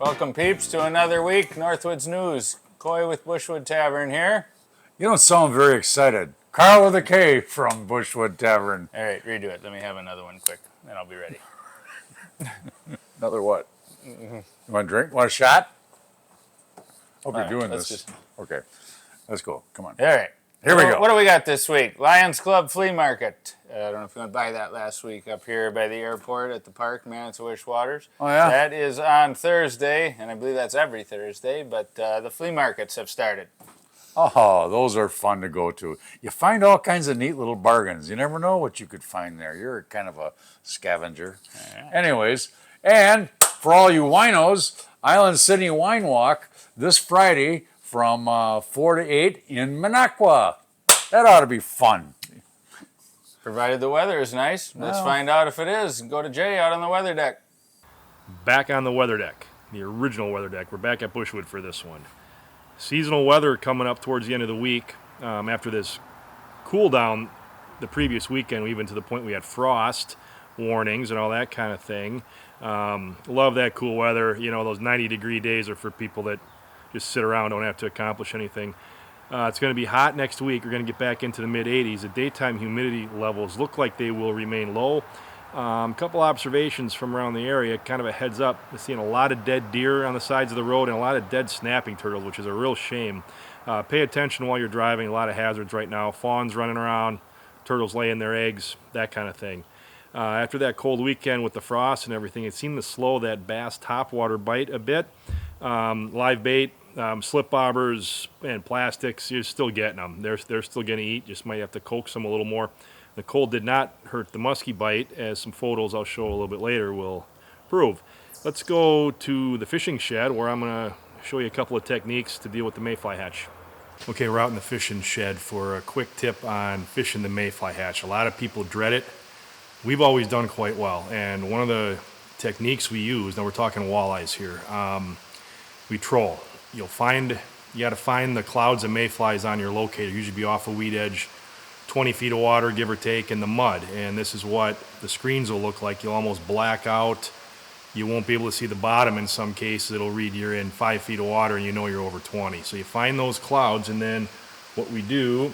Welcome, peeps, to another week. Northwood's News. Coy with Bushwood Tavern here. You don't sound very excited. Carl with a K from Bushwood Tavern. All right, redo it. Let me have another one quick, then I'll be ready. Another what? You want a drink? Want a shot? Hope you're doing let's this. Okay, let's go. Come on. All right. Here we go. What do we got this week? Lions Club Flea Market. I don't know if you went by that last week up here by the airport at the park, Manitowish Waters. Oh, yeah? That is on Thursday, and I believe that's every Thursday, but the flea markets have started. Oh, those are fun to go to. You find all kinds of neat little bargains. You never know what you could find there. You're kind of a scavenger. All right. Anyways, and for all you winos, Island City Wine Walk this Friday from 4 to 8 in Minocqua. That ought to be fun. Provided the weather is nice. Let's find out if it is. Go to Jay out on the weather deck. Back on the weather deck, the original weather deck. We're back at Bushwood for this one. Seasonal weather coming up towards the end of the week. After this cool down the previous weekend, even to the point we had frost warnings and all that kind of thing. Love that cool weather. You know, those 90-degree days are for people that just sit around, don't have to accomplish anything. It's going to be hot next week. We're going to get back into the mid-80s. The daytime humidity levels look like they will remain low. A couple observations from around the area, kind of a heads up. We're seeing a lot of dead deer on the sides of the road and a lot of dead snapping turtles, which is a real shame. Pay attention while you're driving. A lot of hazards right now. Fawns running around, turtles laying their eggs, that kind of thing. After that cold weekend with the frost and everything, it seemed to slow that bass topwater bite a bit. Live bait, slip bobbers, and plastics, you're still getting them. They're still going to eat. Just might have to coax them a little more. The cold did not hurt the muskie bite, as some photos I'll show a little bit later will prove. Let's go to the fishing shed, where I'm going to show you a couple of techniques to deal with the mayfly hatch. Okay, we're out in the fishing shed for a quick tip on fishing the mayfly hatch. A lot of people dread it. We've always done quite well, and one of the techniques we use, now we're talking walleyes here, we troll. You got to find the clouds of mayflies on your locator. Usually be off a weed edge, 20 feet of water, give or take, in the mud. And this is what the screens will look like. You'll almost black out. You won't be able to see the bottom in some cases. It'll read you're in 5 feet of water and you know you're over 20. So you find those clouds, and then what we do,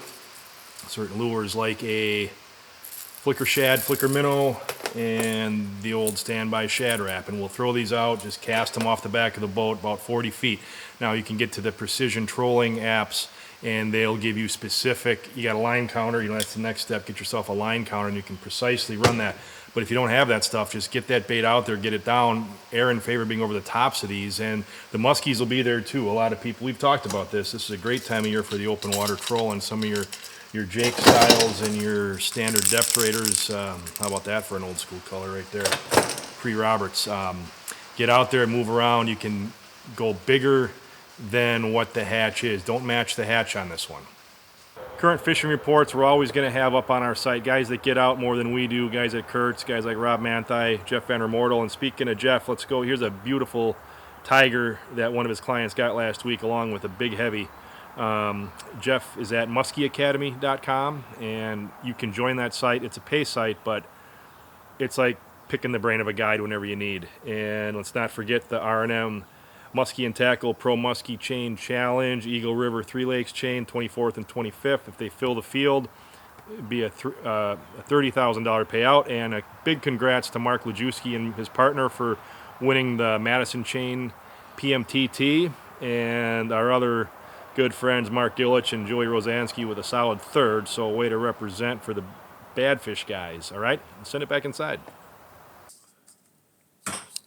certain lures like a flicker shad, flicker minnow, and the old standby shad wrap. And we'll throw these out, just cast them off the back of the boat about 40 feet. Now you can get to the precision trolling apps, and they'll give you specific, you got a line counter, that's the next step, get yourself a line counter, and you can precisely run that. But if you don't have that stuff, just get that bait out there, get it down, air in favor being over the tops of these, and the muskies will be there too. A lot of people, we've talked about this is a great time of year for the open water troll, and some of your Jake styles and your standard depth raters. How about that for an old school color right there? Pre-Roberts. Get out there and move around. You can go bigger than what the hatch is. Don't match the hatch on this one. Current fishing reports we're always going to have up on our site. Guys that get out more than we do, guys at Kurtz, guys like Rob Manthei, Jeff Van der Mortel. And speaking of Jeff, let's go. Here's a beautiful tiger that one of his clients got last week along with a big heavy. Jeff is at muskieacademy.com, and you can join that site. It's a pay site, but it's like picking the brain of a guide whenever you need. And let's not forget the R&M Muskie and Tackle Pro Muskie Chain Challenge, Eagle River 3 Lakes Chain, 24th and 25th. If they fill the field, it'd be a $30,000 payout. And a big congrats to Mark Lajewski and his partner for winning the Madison Chain PMTT, and our other good friends Mark Gillich and Joey Rosansky with a solid third. So a way to represent for the Badfish guys. All right, send it back inside.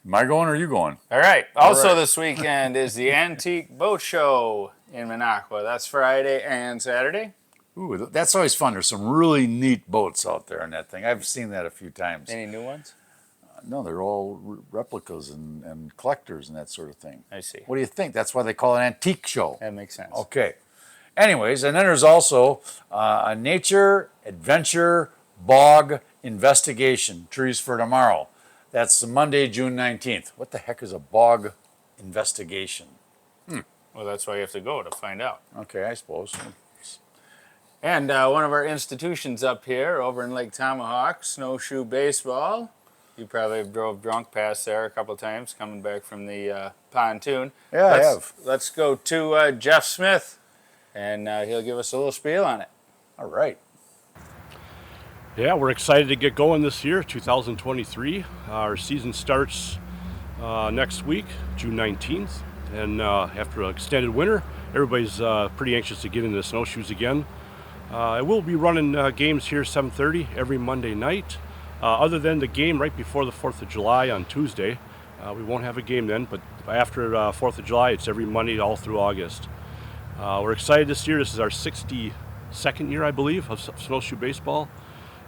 Am I going or are you going? All right. Also this weekend is the Antique Boat Show in Minocqua. That's Friday and Saturday. Ooh, that's always fun. There's some really neat boats out there in that thing. I've seen that a few times. Any new ones? No, they're all replicas and collectors and that sort of thing. I see. What do you think? That's why they call it an antique show. That makes sense. Okay. Anyways, and then there's also a nature, adventure, bog investigation, Trees for Tomorrow. That's Monday, June 19th. What the heck is a bog investigation? Well, that's why you have to go to find out. Okay, I suppose. And one of our institutions up here over in Lake Tomahawk, Snowshoe Baseball, You probably drove drunk past there a couple times coming back from the pontoon. Yeah, I have. Let's go to Jeff Smith, and he'll give us a little spiel on it. All right. Yeah, we're excited to get going this year, 2023. Our season starts next week, June 19th. And after an extended winter, everybody's pretty anxious to get into the snowshoes again. We'll be running games here 7:30 every Monday night. Other than the game right before the 4th of July on Tuesday. We won't have a game then, but after 4th of July, it's every Monday all through August. We're excited this year. This is our 62nd year, I believe, of Snowshoe Baseball.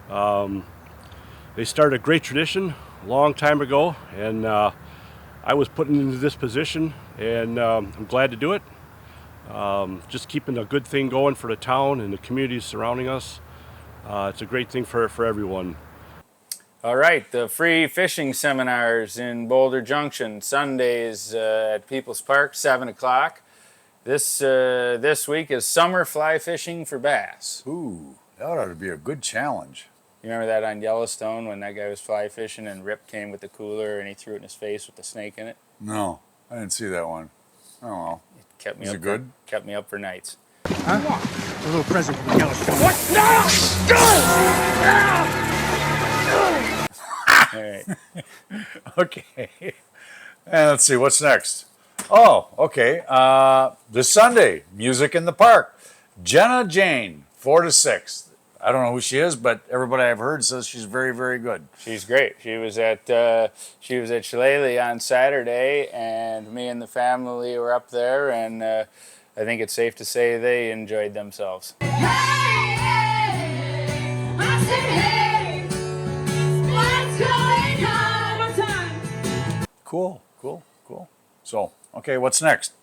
They started a great tradition a long time ago, and I was put into this position, and I'm glad to do it. Just keeping a good thing going for the town and the communities surrounding us. It's a great thing for everyone. All right, the free fishing seminars in Boulder Junction, Sundays at People's Park, 7 o'clock. This week is summer fly fishing for bass. Ooh, that ought to be a good challenge. You remember that on Yellowstone when that guy was fly fishing and Rip came with the cooler and he threw it in his face with the snake in it? No, I didn't see that one. Oh, well. It kept me Is up it good? Kept me up for nights. Huh? A little present from Yellowstone. What? No! All right. Okay. And let's see, what's next? Oh, okay. This Sunday, music in the park. Jenna Jane, 4 to 6. I don't know who she is, but everybody I've heard says she's very, very good. She's great. She was at Shillelagh on Saturday, and me and the family were up there, and I think it's safe to say they enjoyed themselves. Cool. So, okay, what's next?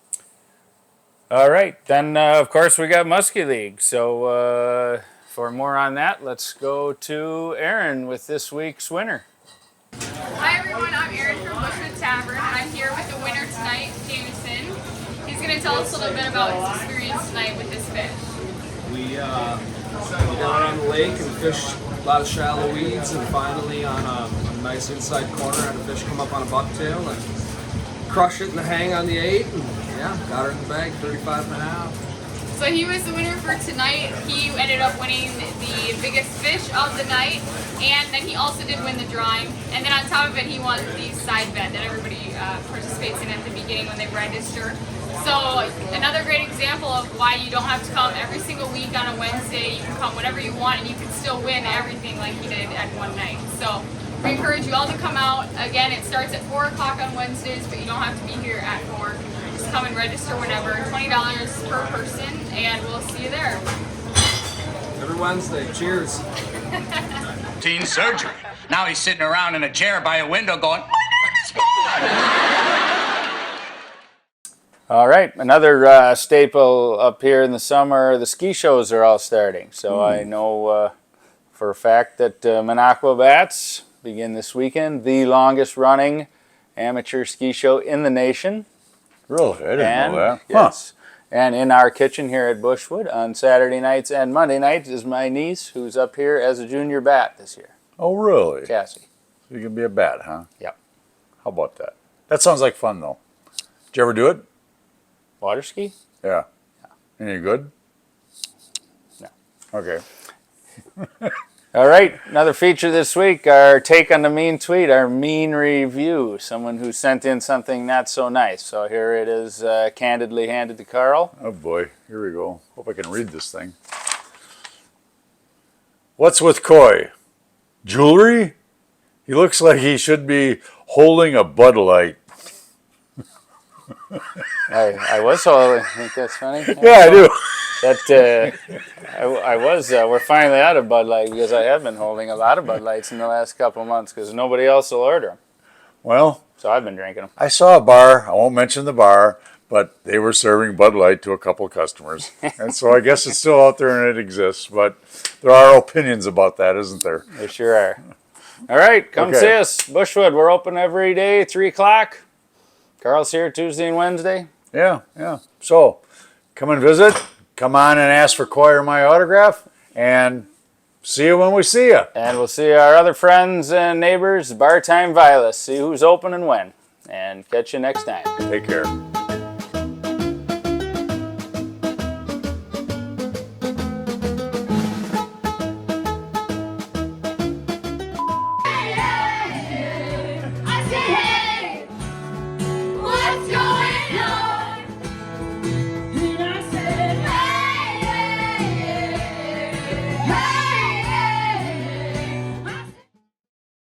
All right, then of course we got Muskie League. So for more on that, let's go to Aaron with this week's winner. Hi everyone, I'm Erin from Bushwood Tavern, and I'm here with the winner tonight, Jameson. He's going to tell us a little bit about his experience tonight with this fish. We went down on the lake and fished a lot of shallow weeds, and finally on a nice inside corner had a fish come up on a bucktail and crush it in the hang on the 8, and yeah, got her in the bag, 35 and a half. So he was the winner for tonight. He ended up winning the biggest fish of the night, and then he also did win the drawing. And then on top of it, he won the side bet that everybody participates in at the beginning when they register. So another great example of why you don't have to come every single week on a Wednesday. You can come whenever you want, and you can still win everything like he did at one night. So we encourage you all to come out. Again, it starts at 4 o'clock on Wednesdays, but you don't have to be here at 4. Just come and register whenever. $20 per person, and we'll see you there. Every Wednesday, cheers. Teen surgery. Now he's sitting around in a chair by a window going, my name is Bob. All right, another staple up here in the summer, the ski shows are all starting. So I know for a fact that Minocqua Bats begin this weekend, the longest running amateur ski show in the nation. Really? I didn't know that. Yes. And in our kitchen here at Bushwood on Saturday nights and Monday nights is my niece, who's up here as a junior bat this year, Oh, really? Cassie. So you can be a bat, huh? Yep. How about that? That sounds like fun, though. Did you ever do it? Water ski? Yeah. Any good? No. Okay. All right, another feature this week, our take on the mean tweet, our mean review, someone who sent in something not so nice. So here it is, candidly handed to Carl. Oh, boy. Here we go. Hope I can read this thing. What's with Coy? Jewelry? He looks like he should be holding a Bud Light. I was holding, I think that's funny. Yeah, I do. That I was. We're finally out of Bud Light because I have been holding a lot of Bud Lights in the last couple of months because nobody else will order them. Well, So I've been drinking them. I saw a bar. I won't mention the bar, but they were serving Bud Light to a couple of customers. And so I guess it's still out there and it exists. But there are opinions about that, isn't there? They sure are. All right, come Okay. see us. Bushwood, we're open every day, 3 o'clock. Carl's here Tuesday and Wednesday. Yeah. So come and visit. Come on and ask for Coy or my autograph. And See you when we see you. And we'll see our other friends and neighbors, Bar Time Vilas. See who's open and when. And catch you next time. Take care.